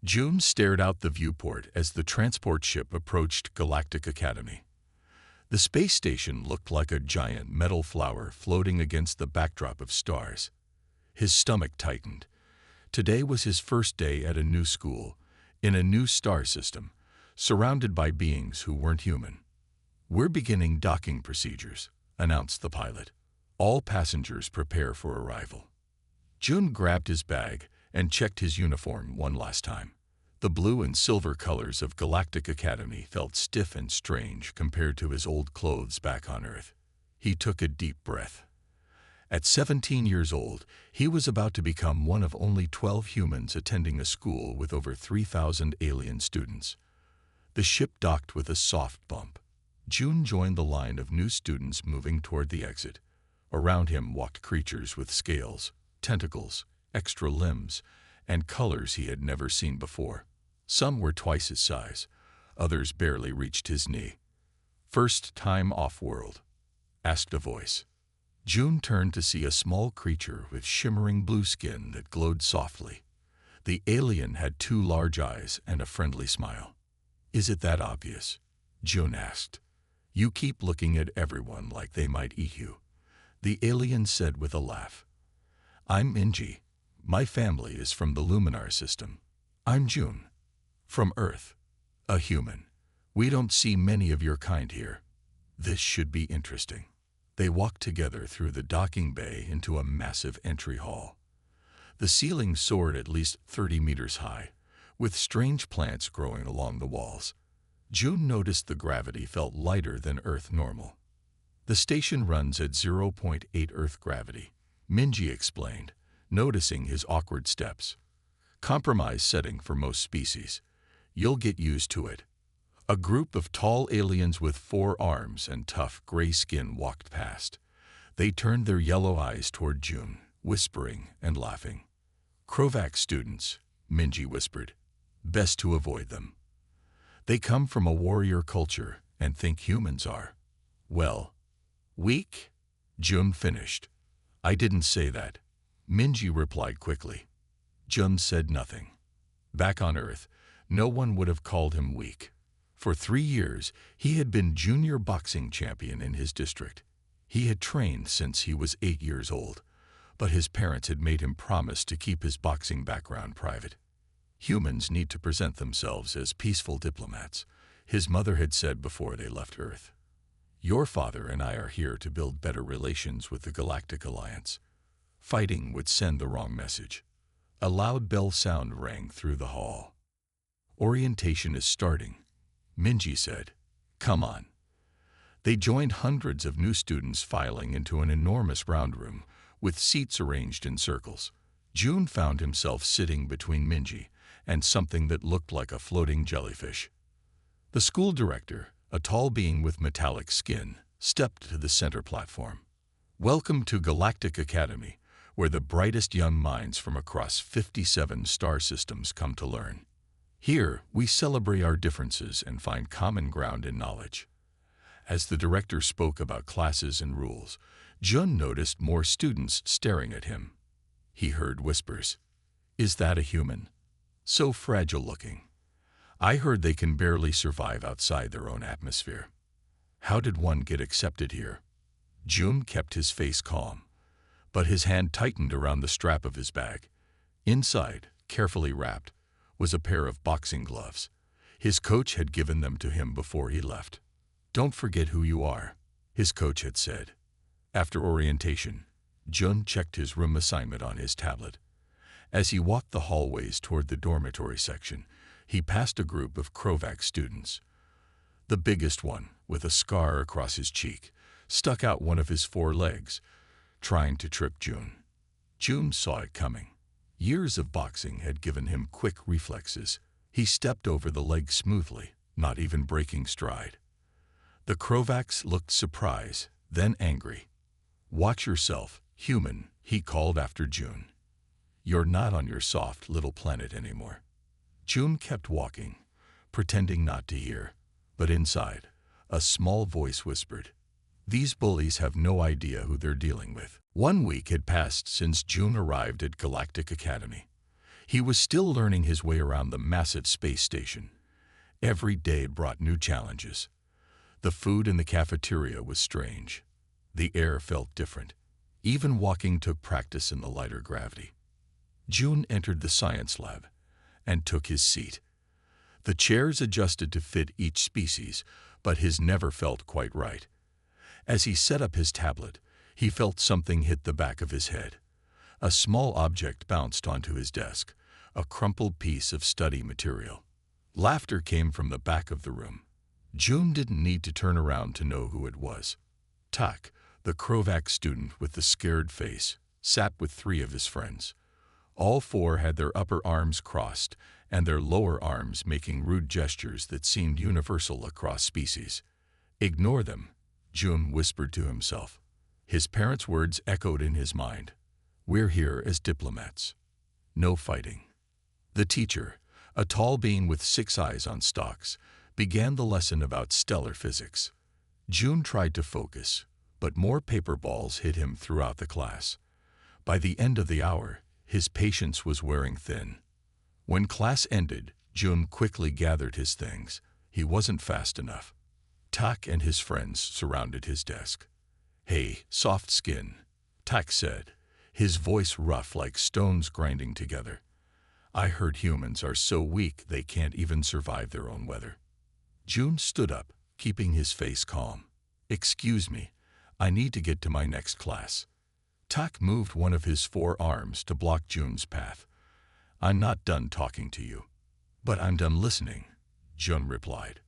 June stared out the viewport as the transport ship approached Galactic Academy. The space station looked like a giant metal flower floating against the backdrop of stars. His stomach tightened. Today was his first day at a new school, in a new star system, surrounded by beings who weren't human. "We're beginning docking procedures," announced the pilot. "All passengers prepare for arrival." June grabbed his bag and checked his uniform one last time. The blue and silver colors of Galactic Academy felt stiff and strange compared to his old clothes back on Earth. He took a deep breath. At 17 years old, he was about to become one of only 12 humans attending a school with over 3,000 alien students. The ship docked with a soft bump. June joined the line of new students moving toward the exit. Around him walked creatures with scales, tentacles, extra limbs, and colors he had never seen before. Some were twice his size, others barely reached his knee. "First time off-world?" asked a voice. June turned to see a small creature with shimmering blue skin that glowed softly. The alien had 2 large eyes and a friendly smile. "Is it that obvious?" June asked. "You keep looking at everyone like they might eat you," the alien said with a laugh. "I'm Minji. My family is from the Luminar system. I'm June. From Earth. A human. We don't see many of your kind here. This should be interesting." They walked together through the docking bay into a massive entry hall. The ceiling soared at least 30 meters high, with strange plants growing along the walls. June noticed the gravity felt lighter than Earth normal. "The station runs at 0.8 Earth gravity," Minji explained, noticing his awkward steps. "Compromise setting for most species. You'll get used to it." A group of tall aliens with 4 arms and tough gray skin walked past. They turned their yellow eyes toward June, whispering and laughing. "Krovac students," Minji whispered. "Best to avoid them. They come from a warrior culture and think humans are, well, weak?" June finished. "I didn't say that," Minji replied quickly. June said nothing. Back on Earth, no one would have called him weak. For 3 years, he had been junior boxing champion in his district. He had trained since he was 8 years old, but his parents had made him promise to keep his boxing background private. "Humans need to present themselves as peaceful diplomats," his mother had said before they left Earth. "Your father and I are here to build better relations with the Galactic Alliance. Fighting would send the wrong message." A loud bell sound rang through the hall. "Orientation is starting," Minji said. "Come on." They joined hundreds of new students filing into an enormous round room with seats arranged in circles. June found himself sitting between Minji and something that looked like a floating jellyfish. The school director, a tall being with metallic skin, stepped to the center platform. "Welcome to Galactic Academy, where the brightest young minds from across 57 star systems come to learn. Here, we celebrate our differences and find common ground in knowledge." As the director spoke about classes and rules, Jun noticed more students staring at him. He heard whispers. "Is that a human? So fragile looking. I heard they can barely survive outside their own atmosphere. How did one get accepted here?" Jun kept his face calm, but his hand tightened around the strap of his bag. Inside, carefully wrapped, was a pair of boxing gloves. His coach had given them to him before he left. "Don't forget who you are," his coach had said. After orientation, Jun checked his room assignment on his tablet. As he walked the hallways toward the dormitory section, he passed a group of Krovac students. The biggest one, with a scar across his cheek, stuck out one of his 4 legs, trying to trip June. June saw it coming. Years of boxing had given him quick reflexes. He stepped over the leg smoothly, not even breaking stride. The Krovacs looked surprised, then angry. "Watch yourself, human," he called after June. "You're not on your soft little planet anymore." June kept walking, pretending not to hear, but inside, a small voice whispered, "These bullies have no idea who they're dealing with." 1 week had passed since June arrived at Galactic Academy. He was still learning his way around the massive space station. Every day brought new challenges. The food in the cafeteria was strange. The air felt different. Even walking took practice in the lighter gravity. June entered the science lab and took his seat. The chairs adjusted to fit each species, but his never felt quite right. As he set up his tablet, he felt something hit the back of his head. A small object bounced onto his desk, a crumpled piece of study material. Laughter came from the back of the room. June didn't need to turn around to know who it was. Tak, the Krovac student with the scared face, sat with 3 of his friends. All 4 had their upper arms crossed and their lower arms making rude gestures that seemed universal across species. "Ignore them," June whispered to himself. His parents' words echoed in his mind. "We're here as diplomats. No fighting." The teacher, a tall being with 6 eyes on stalks, began the lesson about stellar physics. June tried to focus, but more paper balls hit him throughout the class. By the end of the hour, his patience was wearing thin. When class ended, June quickly gathered his things. He wasn't fast enough. Tak and his friends surrounded his desk. "Hey, soft skin," Tak said, his voice rough like stones grinding together. "I heard humans are so weak they can't even survive their own weather." June stood up, keeping his face calm. "Excuse me, I need to get to my next class." Tak moved one of his 4 arms to block June's path. "I'm not done talking to you." "But I'm done listening," June replied.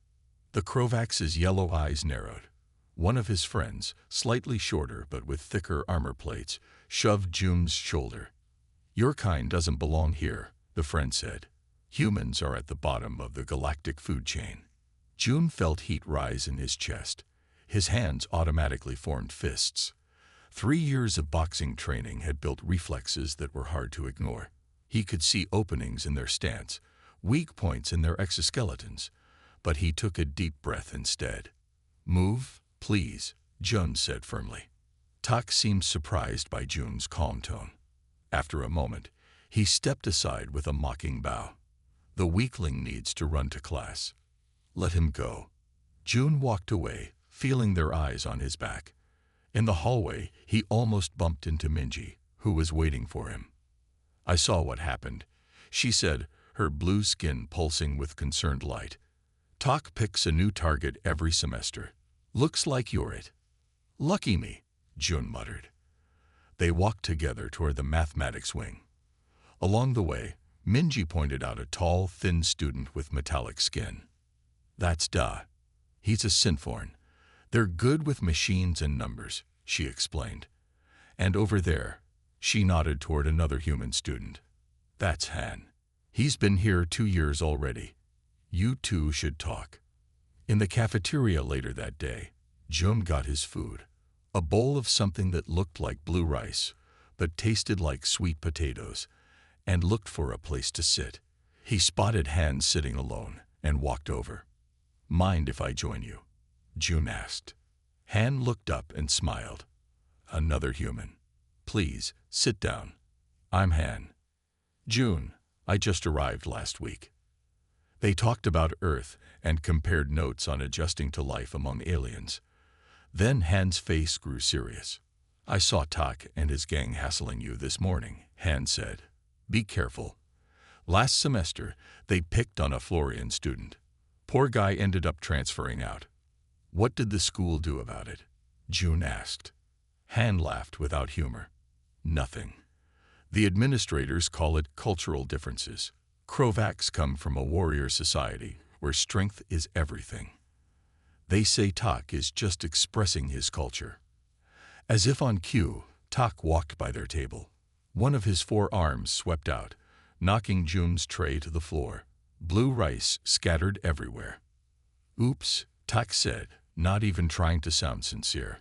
The Krovac's yellow eyes narrowed. One of his friends, slightly shorter but with thicker armor plates, shoved June's shoulder. "Your kind doesn't belong here," the friend said. "Humans are at the bottom of the galactic food chain." June felt heat rise in his chest. His hands automatically formed fists. 3 years of boxing training had built reflexes that were hard to ignore. He could see openings in their stance, weak points in their exoskeletons, but he took a deep breath instead. "Move, please," June said firmly. Tak seemed surprised by June's calm tone. After a moment, he stepped aside with a mocking bow. "The weakling needs to run to class. Let him go." June walked away, feeling their eyes on his back. In the hallway, he almost bumped into Minji, who was waiting for him. "I saw what happened," she said, her blue skin pulsing with concerned light. "Tak picks a new target every semester. Looks like you're it." "Lucky me," June muttered. They walked together toward the mathematics wing. Along the way, Minji pointed out a tall, thin student with metallic skin. "That's Da. He's a synthorn. They're good with machines and numbers," she explained. "And over there," she nodded toward another human student. "That's Han. He's been here 2 years already. You 2 should talk." In the cafeteria later that day, June got his food. A bowl of something that looked like blue rice, but tasted like sweet potatoes, and looked for a place to sit. He spotted Han sitting alone and walked over. "Mind if I join you?" June asked. Han looked up and smiled. "Another human. Please, sit down. I'm Han." "June, I just arrived last week." They talked about Earth and compared notes on adjusting to life among aliens. Then Han's face grew serious. "I saw Tak and his gang hassling you this morning," Han said. "Be careful. Last semester, they picked on a Florian student. Poor guy ended up transferring out." "What did the school do about it?" June asked. Han laughed without humor. "Nothing. The administrators call it cultural differences. Krovacs come from a warrior society where strength is everything. They say Tak is just expressing his culture." As if on cue, Tak walked by their table. One of his 4 arms swept out, knocking June's tray to the floor. Blue rice scattered everywhere. "Oops," Tak said, not even trying to sound sincere.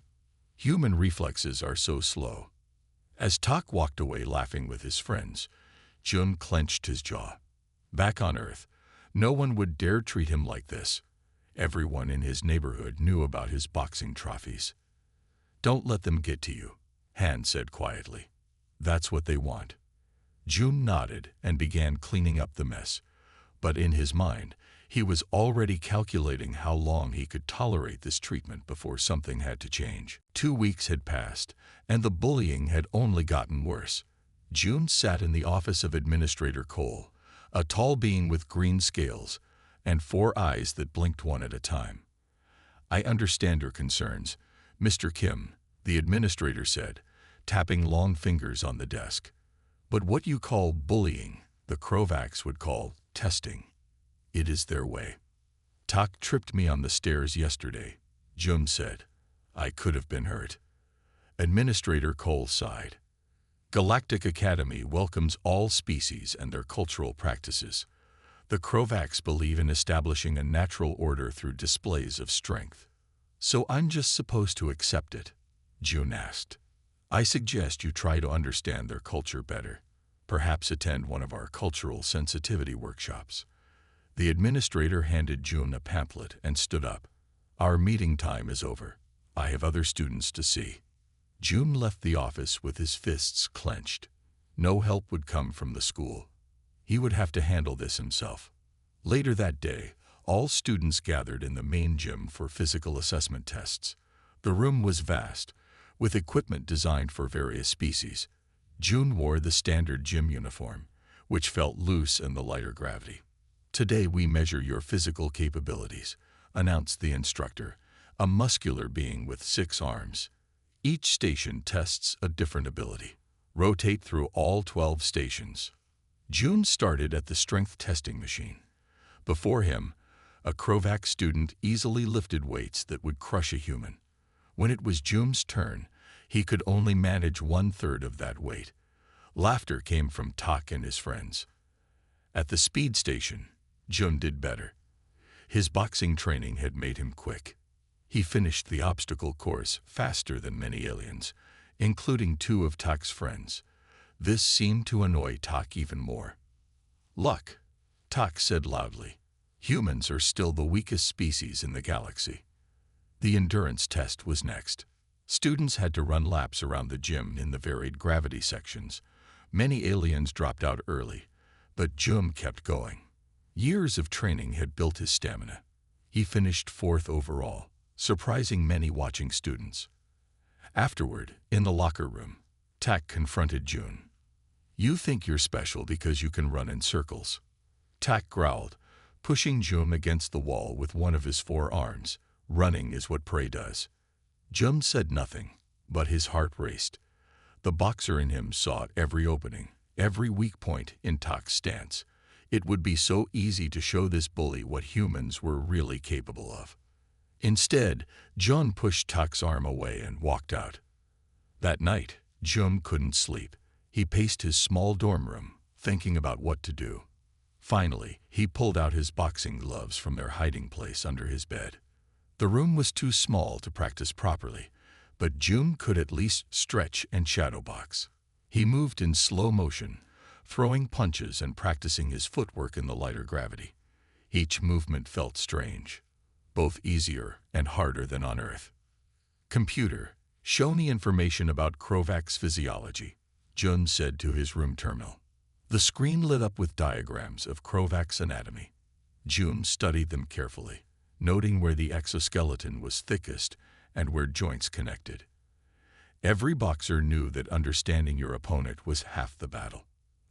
Human reflexes are so slow. As Tak walked away laughing with his friends, June clenched his jaw. Back on Earth, no one would dare treat him like this. Everyone in his neighborhood knew about his boxing trophies. "Don't let them get to you," Han said quietly. "That's what they want." June nodded and began cleaning up the mess, but in his mind, he was already calculating how long he could tolerate this treatment before something had to change. 2 weeks had passed, and the bullying had only gotten worse. June sat in the office of Administrator Cole, a tall being with green scales and 4 eyes that blinked one at a time. "I understand your concerns, Mr. Kim," the administrator said, tapping long fingers on the desk. "But what you call bullying, the Krovaks would call testing. It is their way. Tak tripped me on the stairs yesterday," June said. "I could have been hurt." Administrator Cole sighed. "Galactic Academy welcomes all species and their cultural practices. The Krovaks believe in establishing a natural order through displays of strength. So I'm just supposed to accept it?" June asked. "I suggest you try to understand their culture better. Perhaps attend one of our cultural sensitivity workshops." The administrator handed June a pamphlet and stood up. "Our meeting time is over. I have other students to see." June left the office with his fists clenched. No help would come from the school. He would have to handle this himself. Later that day, all students gathered in the main gym for physical assessment tests. The room was vast, with equipment designed for various species. June wore the standard gym uniform, which felt loose in the lighter gravity. "Today we measure your physical capabilities," announced the instructor, a muscular being with 6 arms. "Each station tests a different ability. Rotate through all 12 stations." June started at the strength testing machine. Before him, a Krovak student easily lifted weights that would crush a human. When it was June's turn, he could only manage 1/3 of that weight. Laughter came from Tak and his friends. At the speed station, June did better. His boxing training had made him quick. He finished the obstacle course faster than many aliens, including 2 of Tak's friends. This seemed to annoy Tak even more. "Luck," Tak said loudly. "Humans are still the weakest species in the galaxy." The endurance test was next. Students had to run laps around the gym in the varied gravity sections. Many aliens dropped out early, but June kept going. Years of training had built his stamina. He finished 4th overall, surprising many watching students. Afterward, in the locker room, Tak confronted June. "You think you're special because you can run in circles." Tak growled, pushing June against the wall with one of his 4 arms. "Running is what prey does." June said nothing, but his heart raced. The boxer in him saw every opening, every weak point in Tak's stance. It would be so easy to show this bully what humans were really capable of. Instead, June pushed Tak's arm away and walked out. That night, June couldn't sleep. He paced his small dorm room, thinking about what to do. Finally, he pulled out his boxing gloves from their hiding place under his bed. The room was too small to practice properly, but June could at least stretch and shadow box. He moved in slow motion, throwing punches and practicing his footwork in the lighter gravity. Each movement felt strange, both easier and harder than on Earth. "Computer, show me information about Krovak's physiology," June said to his room terminal. The screen lit up with diagrams of Krovak's anatomy. June studied them carefully, noting where the exoskeleton was thickest and where joints connected. Every boxer knew that understanding your opponent was half the battle.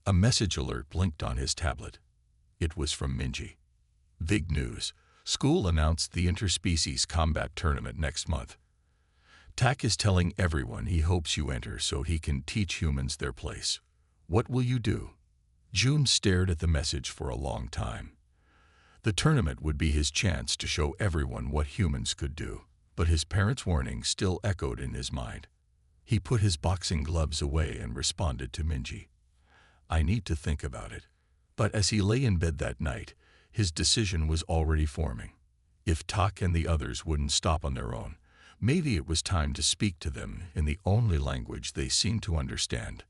A message alert blinked on his tablet. It was from Minji. "Big news. School announced the interspecies combat tournament next month. Tak is telling everyone he hopes you enter so he can teach humans their place. What will you do?" June stared at the message for a long time. The tournament would be his chance to show everyone what humans could do, but his parents' warning still echoed in his mind. He put his boxing gloves away and responded to Minji. "I need to think about it." But as he lay in bed that night, his decision was already forming. If Tak and the others wouldn't stop on their own, maybe it was time to speak to them in the only language they seemed to understand: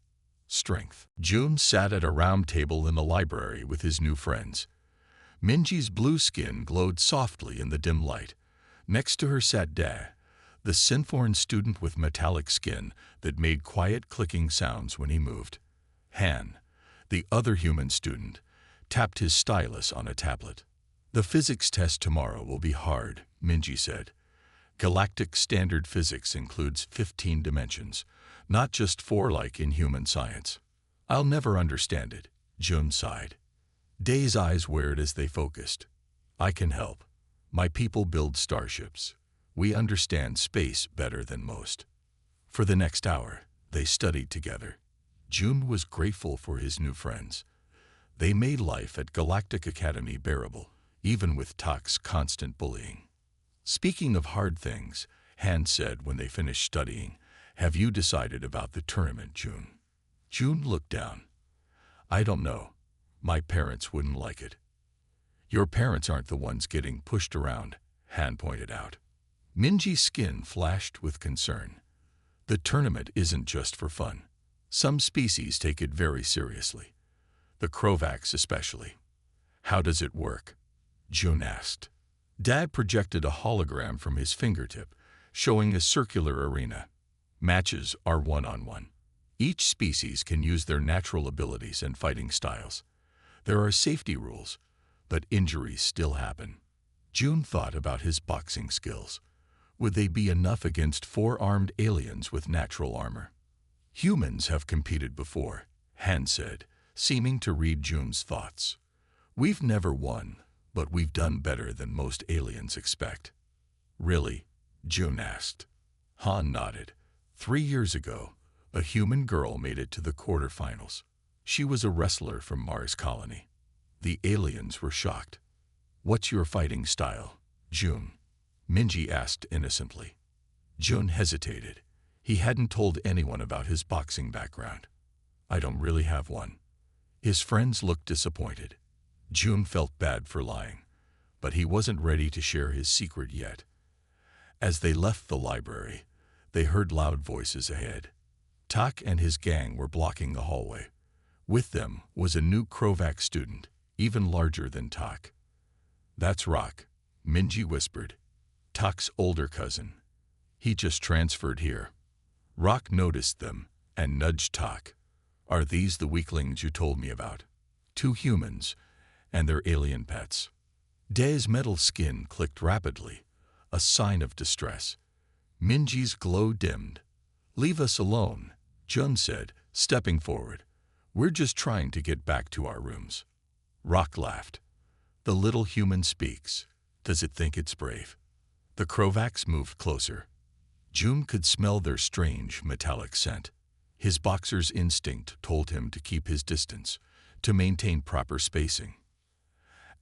strength. June sat at a round table in the library with his new friends. Minji's blue skin glowed softly in the dim light. Next to her sat Da, the Synforn student with metallic skin that made quiet clicking sounds when he moved. Han, The other human student tapped his stylus on a tablet. The physics test tomorrow will be hard, Minji said. Galactic standard physics includes 15 dimensions, not just 4 like in human science. I'll never understand it, Jun sighed. Day's eyes wavered as they focused. I can help. My people build starships. We understand space better than most. For the next hour, they studied together. Jun was grateful for his new friends. They made life at Galactic Academy bearable, even with Tak's constant bullying. Speaking of hard things, Han said when they finished studying, have you decided about the tournament, Jun? Jun looked down. I don't know. My parents wouldn't like it. Your parents aren't the ones getting pushed around, Han pointed out. Minji's skin flashed with concern. The tournament isn't just for fun. Some species take it very seriously. The Krovaks especially. How does it work? Jun asked. Dad projected a hologram from his fingertip, showing a circular arena. Matches are one-on-one. Each species can use their natural abilities and fighting styles. There are safety rules, but injuries still happen. Jun thought about his boxing skills. Would they be enough against 4-armed aliens with natural armor? Humans have competed before, Han said, seeming to read Jun's thoughts. We've never won, but we've done better than most aliens expect. Really? Jun asked. Han nodded. 3 years ago, a human girl made it to the quarterfinals. She was a wrestler from Mars Colony. The aliens were shocked. What's your fighting style, Jun? Minji asked innocently. Jun hesitated. He hadn't told anyone about his boxing background. I don't really have one. His friends looked disappointed. Jun felt bad for lying, but he wasn't ready to share his secret yet. As they left the library, they heard loud voices ahead. Tak and his gang were blocking the hallway. With them was a new Krovak student, even larger than Tak. That's Rock, Minji whispered. Tak's older cousin. He just transferred here. Rock noticed them and nudged Tak. Are these the weaklings you told me about? 2 humans and their alien pets. Dae's metal skin clicked rapidly, a sign of distress. Minji's glow dimmed. Leave us alone, Jun said, stepping forward. We're just trying to get back to our rooms. Rock laughed. The little human speaks. Does it think it's brave? The Krovaks moved closer. Jun could smell their strange, metallic scent. His boxer's instinct told him to keep his distance, to maintain proper spacing.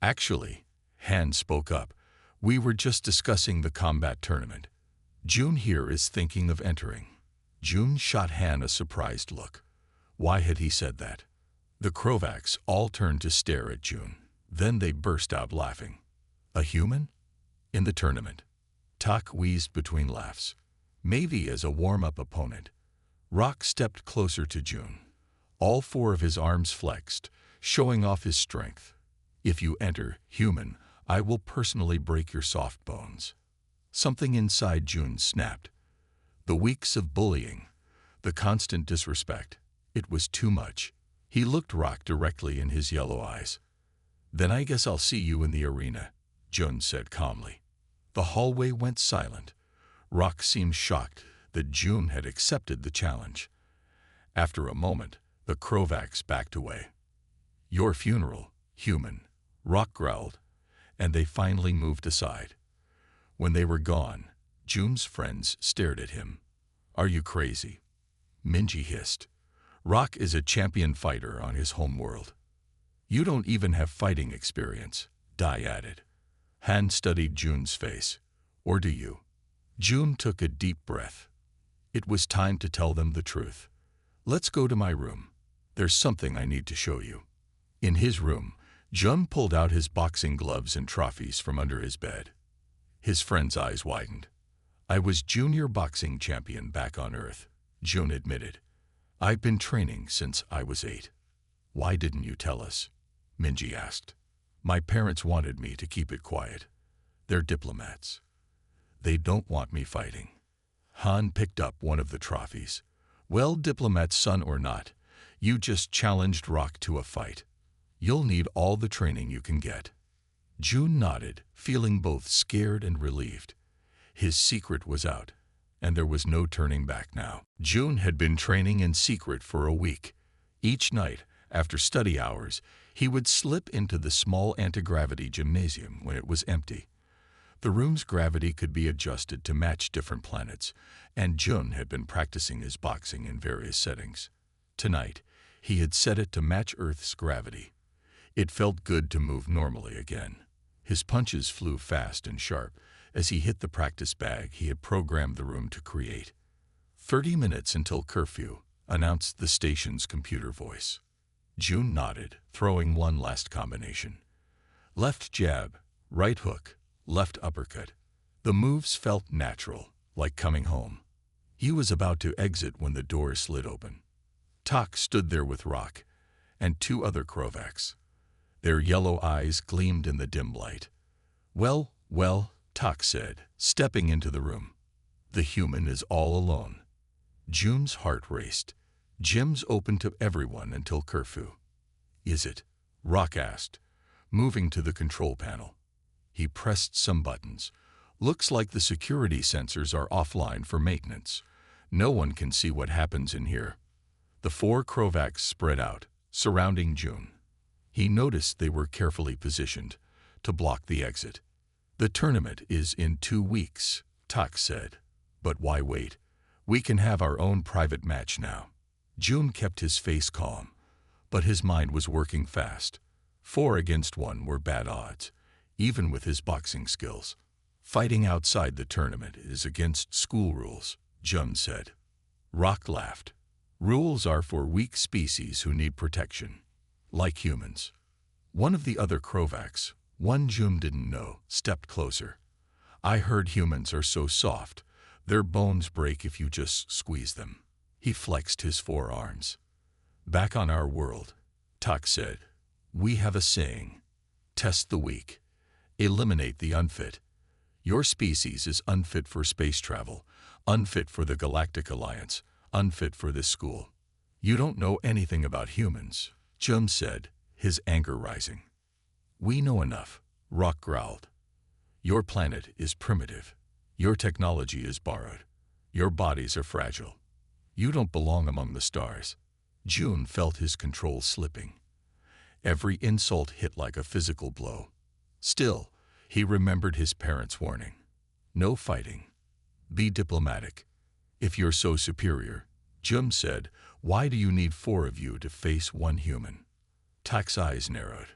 Actually, Han spoke up, we were just discussing the combat tournament. Jun here is thinking of entering. Jun shot Han a surprised look. Why had he said that? The Krovaks all turned to stare at Jun. Then they burst out laughing. A human? In the tournament. Tak wheezed between laughs. Maybe as a warm-up opponent. Rock stepped closer to Jun. All 4 of his arms flexed, showing off his strength. If you enter, human, I will personally break your soft bones. Something inside Jun snapped. The weeks of bullying, the constant disrespect, it was too much. He looked Rock directly in his yellow eyes. Then I guess I'll see you in the arena, Jun said calmly. The hallway went silent. Rock seemed shocked that Jun had accepted the challenge. After a moment, the Krovaks backed away. Your funeral, human, Rock growled, and they finally moved aside. When they were gone, Jun's friends stared at him. Are you crazy? Minji hissed. Rock is a champion fighter on his home world. You don't even have fighting experience, Dai added. Han studied Jun's face. Or do you? Jun took a deep breath. It was time to tell them the truth. Let's go to my room. There's something I need to show you. In his room, Jun pulled out his boxing gloves and trophies from under his bed. His friend's eyes widened. I was junior boxing champion back on Earth, Jun admitted. I've been training since I was 8. Why didn't you tell us? Minji asked. My parents wanted me to keep it quiet. They're diplomats. They don't want me fighting. Han picked up one of the trophies. Well, diplomat's son or not, You just challenged Rock to a fight. You'll need all the training you can get. June nodded, feeling both scared and relieved. His secret was out, and there was no turning back now. June had been training in secret for a week. Each night, after study hours, he would slip into the small anti-gravity gymnasium when it was empty. The room's gravity could be adjusted to match different planets, and June had been practicing his boxing in various settings. Tonight, he had set it to match Earth's gravity. It felt good to move normally again. His punches flew fast and sharp as he hit the practice bag he had programmed the room to create. 30 minutes until curfew, announced the station's computer voice. June nodded, throwing one last combination. Left jab, right hook, left uppercut. The moves felt natural, like coming home. He was about to exit when the door slid open. Tak stood there with Rock and 2 other Krovaks. Their yellow eyes gleamed in the dim light. Well, Tak said, stepping into the room. The human is all alone. June's heart raced. Gyms open to everyone until curfew. Is it? Rock asked, moving to the control panel. He pressed some buttons. Looks like the security sensors are offline for maintenance. No one can see what happens in here. The 4 Krovaks spread out, surrounding June. He noticed they were carefully positioned to block the exit. The tournament is in 2 weeks, Tak said. But why wait? We can have our own private match now. June kept his face calm, but his mind was working fast. 4 against 1 were bad odds, even with his boxing skills. Fighting outside the tournament is against school rules, June said. Rock laughed. Rules are for weak species who need protection, like humans. One of the other Krovaks, one June didn't know, stepped closer. I heard humans are so soft, their bones break if you just squeeze them. He flexed his forearms. Back on our world, Tak said, we have a saying. Test the weak. Eliminate the unfit. Your species is unfit for space travel, unfit for the Galactic Alliance, unfit for this school. You don't know anything about humans, Jum said, his anger rising. We know enough, Rock growled. Your planet is primitive. Your technology is borrowed. Your bodies are fragile. You don't belong among the stars. June felt his control slipping. Every insult hit like a physical blow. Still, he remembered his parents' warning. No fighting. Be diplomatic. If you're so superior, Jum said, why do you need 4 of you to face 1 human? Tak's eyes narrowed.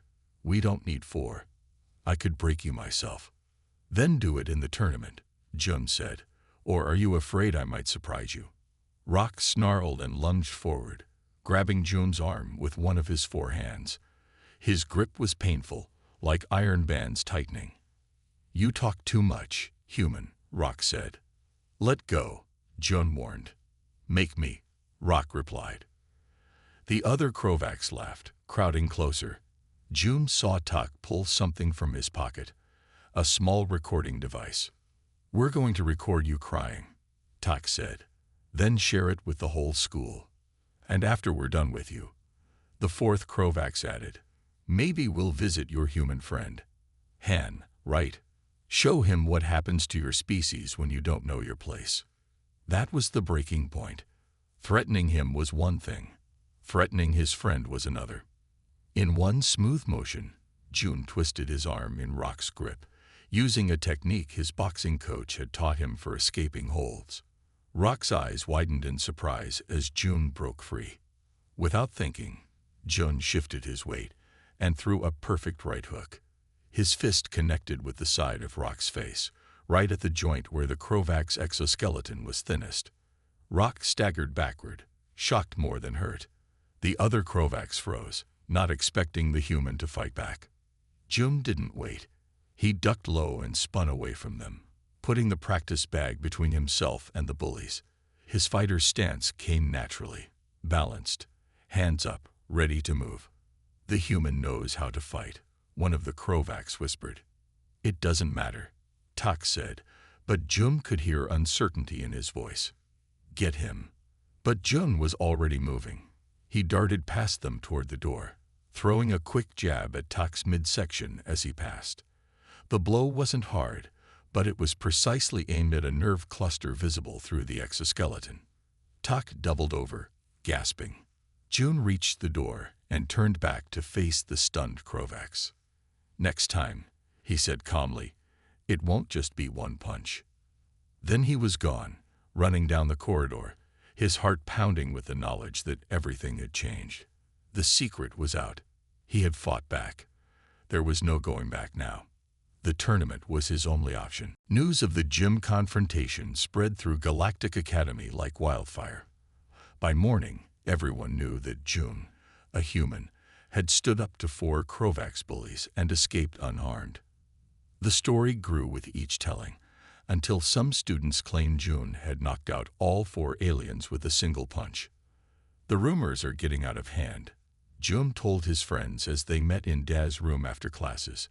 We don't need 4. I could break you myself. Then do it in the tournament, Jum said. Or are you afraid I might surprise you? Rock snarled and lunged forward, grabbing June's arm with one of his 4 hands. His grip was painful, like iron bands tightening. You talk too much, human, Rock said. Let go, June warned. Make me, Rock replied. The other Krovaks laughed, crowding closer. June saw Tak pull something from his pocket, a small recording device. We're going to record you crying, Tak said, then share it with the whole school. And after we're done with you, the 4th Krovaks added, maybe we'll visit your human friend. Han, right? Show him what happens to your species when you don't know your place. That was the breaking point. Threatening him was one thing. Threatening his friend was another. In one smooth motion, June twisted his arm in Rock's grip, using a technique his boxing coach had taught him for escaping holds. Rock's eyes widened in surprise as June broke free. Without thinking, June shifted his weight and threw a perfect right hook. His fist connected with the side of Rock's face, right at the joint where the Krovak's exoskeleton was thinnest. Rock staggered backward, shocked more than hurt. The other Krovaks froze, not expecting the human to fight back. June didn't wait. He ducked low and spun away from them, putting the practice bag between himself and the bullies. His fighter's stance came naturally, balanced, hands up, ready to move. The human knows how to fight, one of the Krovaks whispered. It doesn't matter, Tak said, but June could hear uncertainty in his voice. Get him. But June was already moving. He darted past them toward the door, throwing a quick jab at Tak's midsection as he passed. The blow wasn't hard, but it was precisely aimed at a nerve cluster visible through the exoskeleton. Tak doubled over, gasping. June reached the door and turned back to face the stunned Krovax. "Next time," he said calmly, "it won't just be one punch." Then he was gone, running down the corridor, his heart pounding with the knowledge that everything had changed. The secret was out. He had fought back. There was no going back now. The tournament was his only option. News of the gym confrontation spread through Galactic Academy like wildfire. By morning, everyone knew that June, a human, had stood up to 4 Krovax bullies and escaped unharmed. The story grew with each telling, until some students claimed June had knocked out all 4 aliens with a single punch. "The rumors are getting out of hand," June told his friends as they met in Da's room after classes.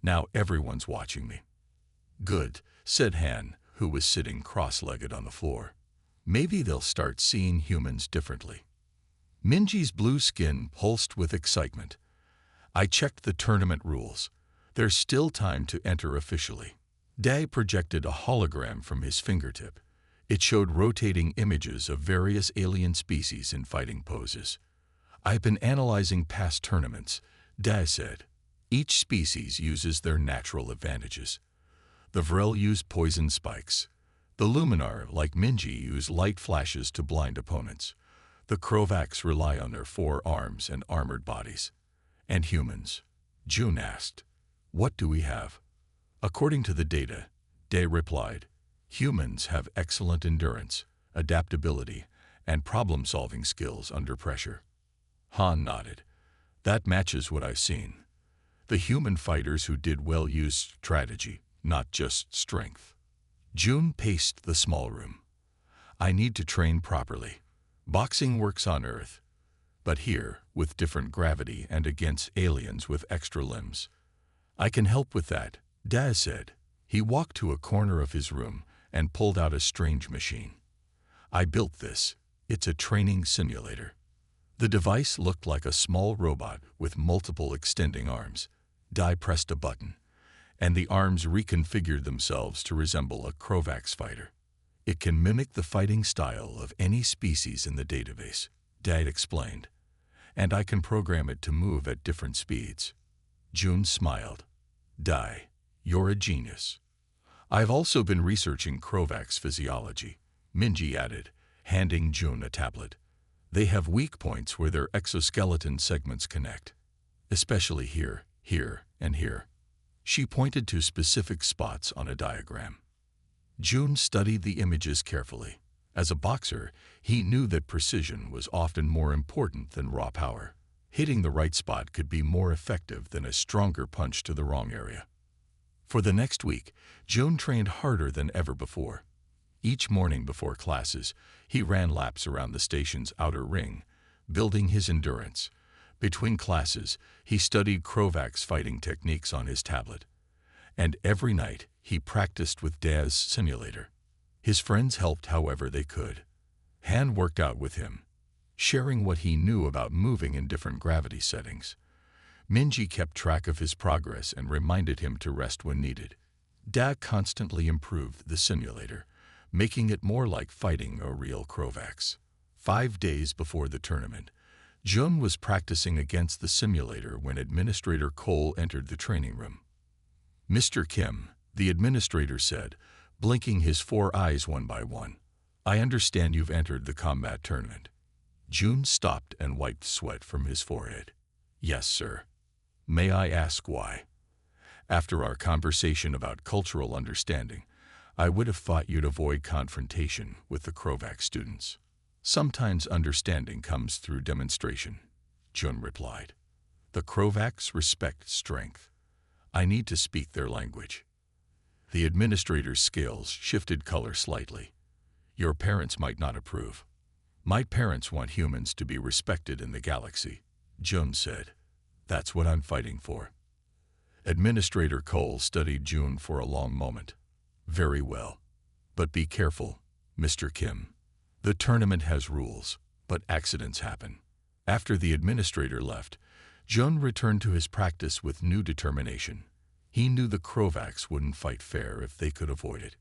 "Now everyone's watching me." "Good," said Han, who was sitting cross-legged on the floor. "Maybe they'll start seeing humans differently." Minji's blue skin pulsed with excitement. "I checked the tournament rules. There's still time to enter officially." Da projected a hologram from his fingertip. It showed rotating images of various alien species in fighting poses. "I've been analyzing past tournaments," Da said. "Each species uses their natural advantages. The Vril use poison spikes. The Luminar, like Minji, use light flashes to blind opponents. The Krovax rely on their 4 arms and armored bodies. And humans?" June asked. "What do we have?" "According to the data," Da replied, "humans have excellent endurance, adaptability, and problem-solving skills under pressure." Han nodded. "That matches what I've seen. The human fighters who did well used strategy, not just strength." June paced the small room. "I need to train properly. Boxing works on Earth, but here, with different gravity and against aliens with extra limbs. I can help with that," Da said. He walked to a corner of his room and pulled out a strange machine. "I built this. It's a training simulator." The device looked like a small robot with multiple extending arms. Da pressed a button, and the arms reconfigured themselves to resemble a Krovax fighter. "It can mimic the fighting style of any species in the database," Da explained, "and I can program it to move at different speeds." June smiled. "Da, you're a genius." "I've also been researching Krovax physiology," Minji added, handing June a tablet. "They have weak points where their exoskeleton segments connect, especially here, here, and here." She pointed to specific spots on a diagram. June studied the images carefully. As a boxer, he knew that precision was often more important than raw power. Hitting the right spot could be more effective than a stronger punch to the wrong area. For the next week, June trained harder than ever before. Each morning before classes, he ran laps around the station's outer ring, building his endurance. Between classes, he studied Krovax fighting techniques on his tablet. And every night, he practiced with Da's simulator. His friends helped however they could. Han worked out with him, sharing what he knew about moving in different gravity settings. Minji kept track of his progress and reminded him to rest when needed. Da constantly improved the simulator, making it more like fighting a real Krovax. 5 days before the tournament, Jun was practicing against the simulator when Administrator Cole entered the training room. "Mr. Kim," the administrator said, blinking his 4 eyes one by one, "I understand you've entered the combat tournament." June stopped and wiped sweat from his forehead. "Yes, sir." "May I ask why?" "After our conversation about cultural understanding, I would have thought you'd avoid confrontation with the Krovax students." "Sometimes understanding comes through demonstration," Jun replied. "The Krovax respect strength. I need to speak their language." The administrator's scales shifted color slightly. "Your parents might not approve." "My parents want humans to be respected in the galaxy," Jun said. "That's what I'm fighting for." Administrator Cole studied June for a long moment. "Very well. But be careful, Mr. Kim. The tournament has rules, but accidents happen. After the administrator left, Jun returned to his practice with new determination. He knew the Krovaks wouldn't fight fair if they could avoid it.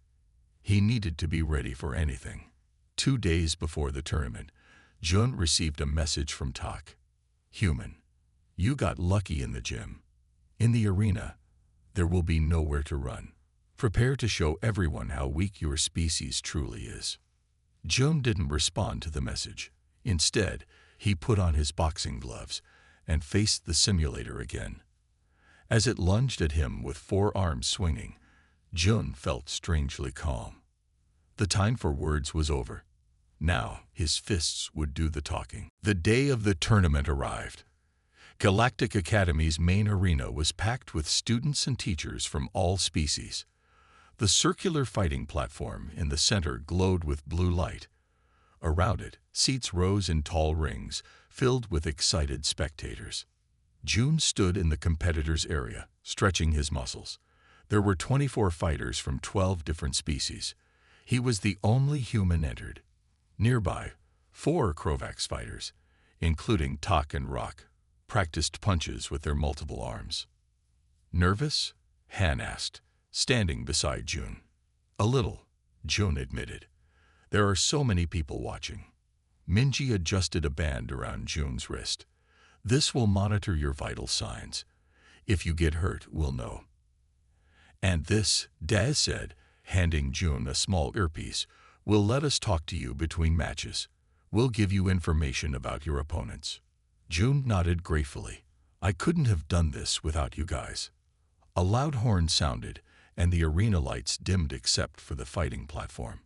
He needed to be ready for anything. 2 days before the tournament, Jun received a message from Tak. "Human, you got lucky in the gym. In the arena, there will be nowhere to run. Prepare to show everyone how weak your species truly is." Jun didn't respond to the message. Instead, he put on his boxing gloves and faced the simulator again. As it lunged at him with 4 arms swinging, Jun felt strangely calm. The time for words was over. Now, his fists would do the talking. The day of the tournament arrived. Galactic Academy's main arena was packed with students and teachers from all species. The circular fighting platform in the center glowed with blue light. Around it, seats rose in tall rings, filled with excited spectators. Jun stood in the competitors' area, stretching his muscles. There were 24 fighters from 12 different species. He was the only human entered. Nearby, 4 Krovaks fighters, including Tak and Rock, practiced punches with their multiple arms. "Nervous?" Han asked, standing beside Jun. "A little," Jun admitted. "There are so many people watching." Minji adjusted a band around Jun's wrist. "This will monitor your vital signs. If you get hurt, we'll know." "And this," Daz said, handing Jun a small earpiece, "will let us talk to you between matches. We'll give you information about your opponents." Jun nodded gratefully. "I couldn't have done this without you guys." A loud horn sounded, and the arena lights dimmed except for the fighting platform.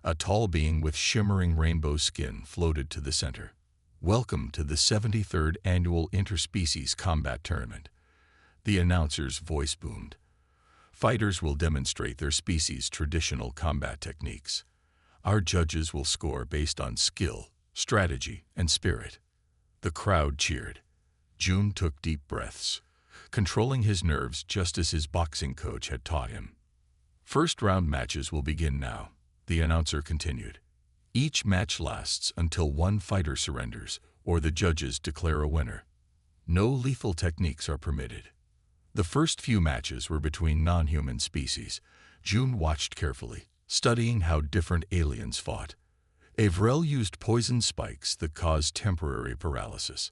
A tall being with shimmering rainbow skin floated to the center. "Welcome to the 73rd Annual Interspecies Combat Tournament." The announcer's voice boomed. "Fighters will demonstrate their species' traditional combat techniques. Our judges will score based on skill, strategy, and spirit." The crowd cheered. Jun took deep breaths, controlling his nerves just as his boxing coach had taught him. "First-round matches will begin now," the announcer continued. "Each match lasts until one fighter surrenders or the judges declare a winner. No lethal techniques are permitted." The first few matches were between non-human species. Jun watched carefully, studying how different aliens fought. Avril used poison spikes that caused temporary paralysis.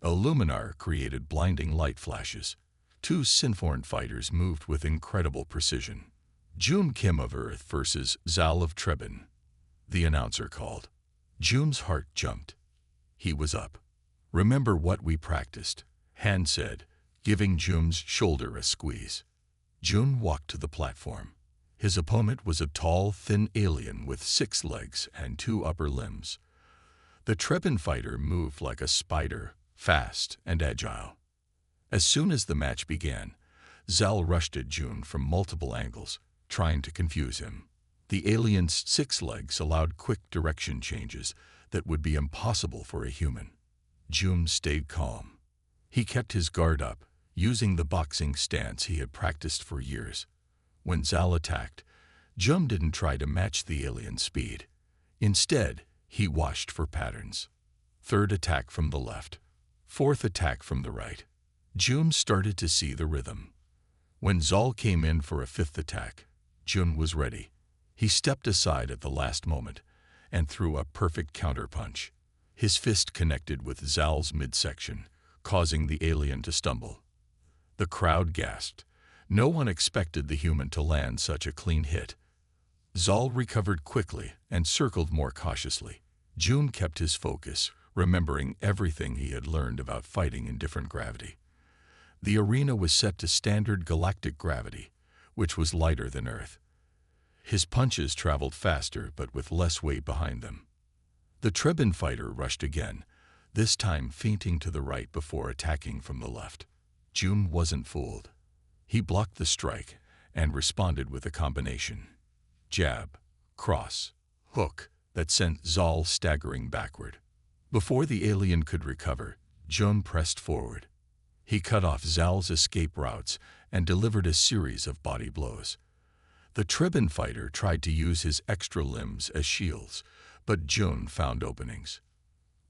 A Luminar created blinding light flashes. 2 Synforn fighters moved with incredible precision. "Jun Kim of Earth versus Zal of Trebin," the announcer called. Jun's heart jumped. He was up. "Remember what we practiced," Han said, giving Jun's shoulder a squeeze. Jun walked to the platform. His opponent was a tall, thin alien with 6 legs and 2 upper limbs. The Trebin fighter moved like a spider, fast and agile. As soon as the match began, Zal rushed at Jun from multiple angles, trying to confuse him. The alien's 6 legs allowed quick direction changes that would be impossible for a human. Jun stayed calm. He kept his guard up, using the boxing stance he had practiced for years. When Zal attacked, Jun didn't try to match the alien's speed. Instead, he watched for patterns. 3rd attack from the left. 4th attack from the right. Jun started to see the rhythm. When Zal came in for a 5th attack, Jun was ready. He stepped aside at the last moment and threw a perfect counterpunch. His fist connected with Zal's midsection, causing the alien to stumble. The crowd gasped. No one expected the human to land such a clean hit. Zal recovered quickly and circled more cautiously. Jun kept his focus, remembering everything he had learned about fighting in different gravity. The arena was set to standard galactic gravity, which was lighter than Earth. His punches traveled faster but with less weight behind them. The Trebin fighter rushed again, this time feinting to the right before attacking from the left. Jun wasn't fooled. He blocked the strike and responded with a combination: jab, cross, hook, that sent Zal staggering backward. Before the alien could recover, Jun pressed forward. He cut off Zal's escape routes and delivered a series of body blows. The Trebin fighter tried to use his extra limbs as shields, but Jun found openings.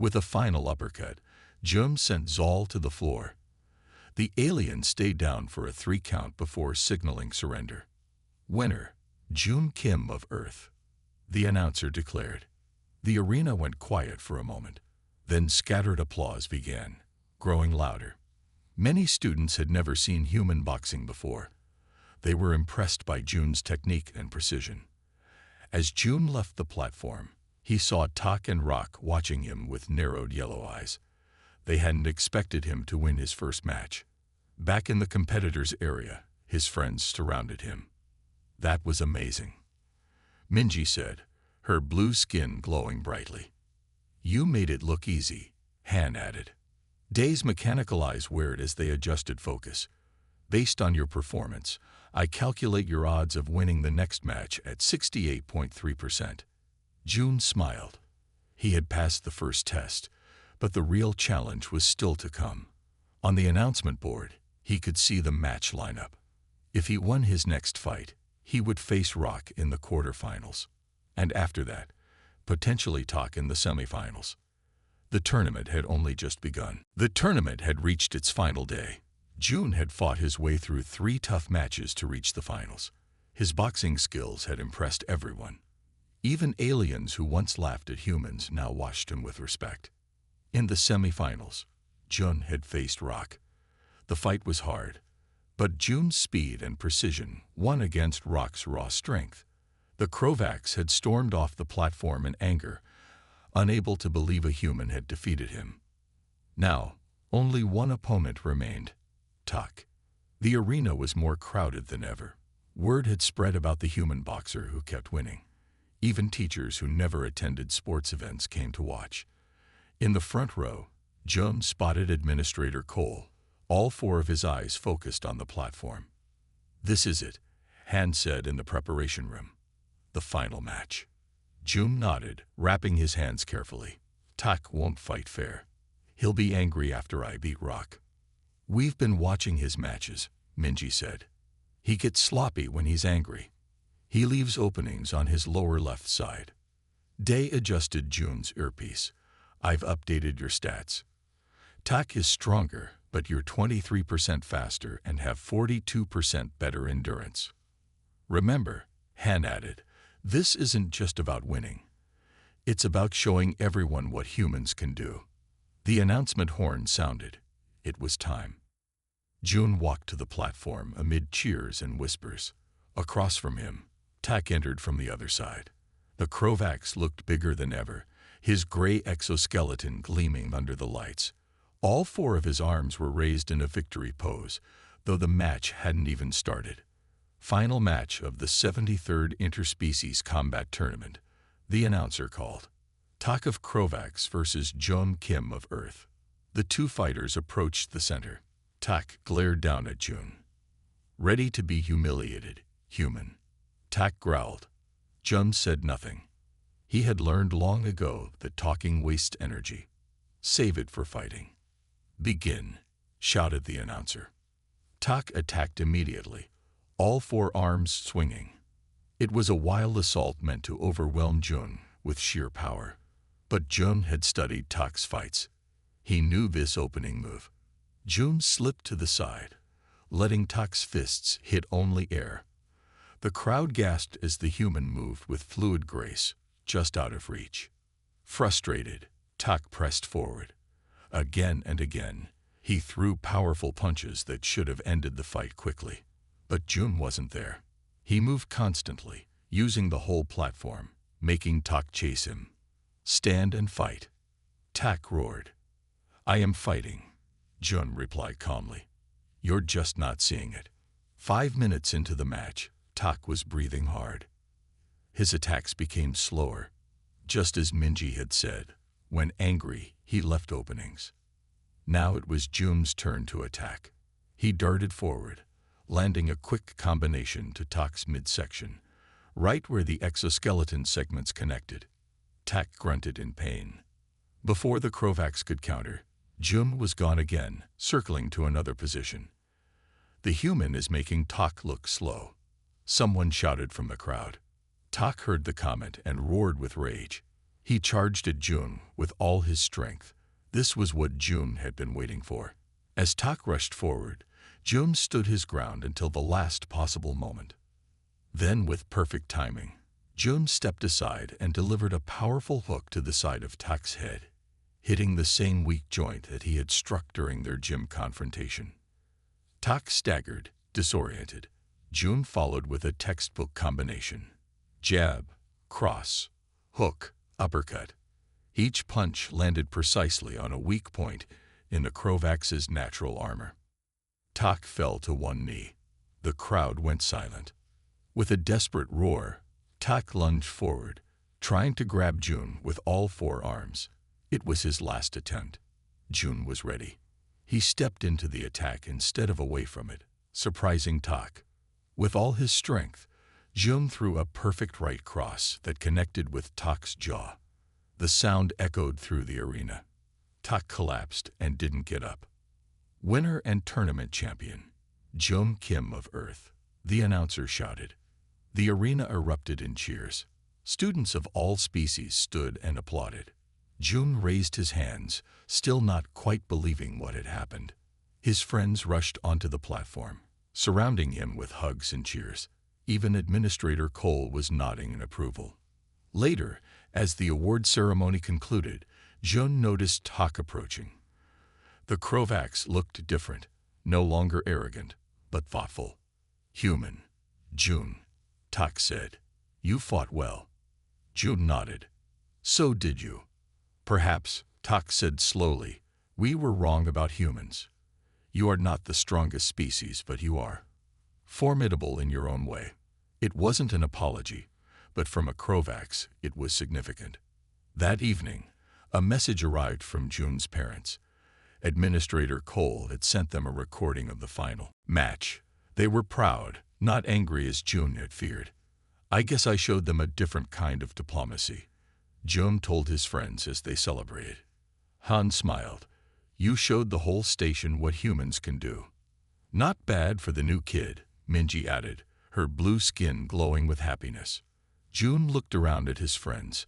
With a final uppercut, Jum sent Zol to the floor. The alien stayed down for a 3 count before signaling surrender. "Winner, Jum Kim of Earth," the announcer declared. The arena went quiet for a moment. Then scattered applause began, growing louder. Many students had never seen human boxing before. They were impressed by Jun's technique and precision. As Jun left the platform, he saw Tak and Rock watching him with narrowed yellow eyes. They hadn't expected him to win his first match. Back in the competitors' area, his friends surrounded him. "That was amazing," Minji said, her blue skin glowing brightly. "You made it look easy," Han added. Day's mechanical eyes wavered as they adjusted focus. "Based on your performance, I calculate your odds of winning the next match at 68.3%. Jun smiled. He had passed the first test, but the real challenge was still to come. On the announcement board, he could see the match lineup. If he won his next fight, he would face Rock in the quarterfinals. And after that, potentially Tak in the semifinals. The tournament had only just begun. The tournament had reached its final day. Jun had fought his way through 3 tough matches to reach the finals. His boxing skills had impressed everyone. Even aliens who once laughed at humans now watched him with respect. In the semifinals, Jun had faced Rock. The fight was hard, but Jun's speed and precision won against Rock's raw strength. The Krovaks had stormed off the platform in anger, unable to believe a human had defeated him. Now, only one opponent remained, Tak. The arena was more crowded than ever. Word had spread about the human boxer who kept winning. Even teachers who never attended sports events came to watch. In the front row, Jun spotted Administrator Cole, all 4 of his eyes focused on the platform. "This is it," Han said in the preparation room. "The final match." Jun nodded, wrapping his hands carefully. "Tak won't fight fair. He'll be angry after I beat Rock." "We've been watching his matches," Minji said. "He gets sloppy when he's angry. He leaves openings on his lower left side." Day adjusted Jun's earpiece. "I've updated your stats. Tak is stronger, but you're 23% faster and have 42% better endurance." "Remember," Han added, "this isn't just about winning. It's about showing everyone what humans can do." The announcement horn sounded. It was time. Jun walked to the platform amid cheers and whispers. Across from him, Tak entered from the other side. The Krovaks looked bigger than ever, his gray exoskeleton gleaming under the lights. All 4 of his arms were raised in a victory pose, though the match hadn't even started. Final match of the 73rd Interspecies Combat Tournament, the announcer called. Tak of Krovaks versus Jun Kim of Earth. The 2 fighters approached the center. Tak glared down at Jun. "Ready to be humiliated, human." Tak growled. Jun said nothing. He had learned long ago that talking wastes energy. "Save it for fighting." "Begin," shouted the announcer. Tak attacked immediately, all 4 arms swinging. It was a wild assault meant to overwhelm Jun with sheer power. But Jun had studied Tak's fights. He knew this opening move. Jun slipped to the side, letting Tak's fists hit only air. The crowd gasped as the human moved with fluid grace, just out of reach. Frustrated, Tak pressed forward. Again and again, he threw powerful punches that should have ended the fight quickly. But Jun wasn't there. He moved constantly, using the whole platform, making Tak chase him. "Stand and fight," Tak roared. "I am fighting," Jun replied calmly. "You're just not seeing it." 5 minutes into the match, Tak was breathing hard. His attacks became slower, just as Minji had said. When angry, he left openings. Now it was Jun's turn to attack. He darted forward, landing a quick combination to Tak's midsection, right where the exoskeleton segments connected. Tak grunted in pain. Before the Krovaks could counter, Jun was gone again, circling to another position. "The human is making Tak look slow," someone shouted from the crowd. Tak heard the comment and roared with rage. He charged at June with all his strength. This was what June had been waiting for. As Tak rushed forward, June stood his ground until the last possible moment. Then, with perfect timing, June stepped aside and delivered a powerful hook to the side of Tak's head, hitting the same weak joint that he had struck during their gym confrontation. Tak staggered, disoriented. June followed with a textbook combination: jab, cross, hook, uppercut. Each punch landed precisely on a weak point in the Krovax's natural armor. Tak fell to one knee. The crowd went silent. With a desperate roar, Tak lunged forward, trying to grab June with all four arms. It was his last attempt. June was ready. He stepped into the attack instead of away from it, surprising Tak. With all his strength, June threw a perfect right cross that connected with Tak's jaw. The sound echoed through the arena. Tak collapsed and didn't get up. Winner and tournament champion, Jung Kim of Earth, the announcer shouted. The arena erupted in cheers. Students of all species stood and applauded. June raised his hands, still not quite believing what had happened. His friends rushed onto the platform, surrounding him with hugs and cheers. Even Administrator Cole was nodding in approval. Later, as the award ceremony concluded, June noticed Tak approaching. The Krovax looked different, no longer arrogant, but thoughtful. Human. June, Tak said. You fought well. June nodded. So did you. Perhaps, Tak said slowly, we were wrong about humans. You are not the strongest species, but you are formidable in your own way. It wasn't an apology, but from a Krovax, it was significant. That evening, a message arrived from June's parents. Administrator Cole had sent them a recording of the final match. They were proud, not angry as June had feared. I guess I showed them a different kind of diplomacy, June told his friends as they celebrated. Han smiled. You showed the whole station what humans can do. Not bad for the new kid, Minji added, her blue skin glowing with happiness. June looked around at his friends,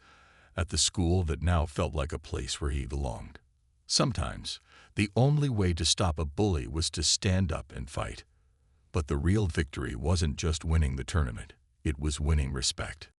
at the school that now felt like a place where he belonged. Sometimes, the only way to stop a bully was to stand up and fight. But the real victory wasn't just winning the tournament, it was winning respect.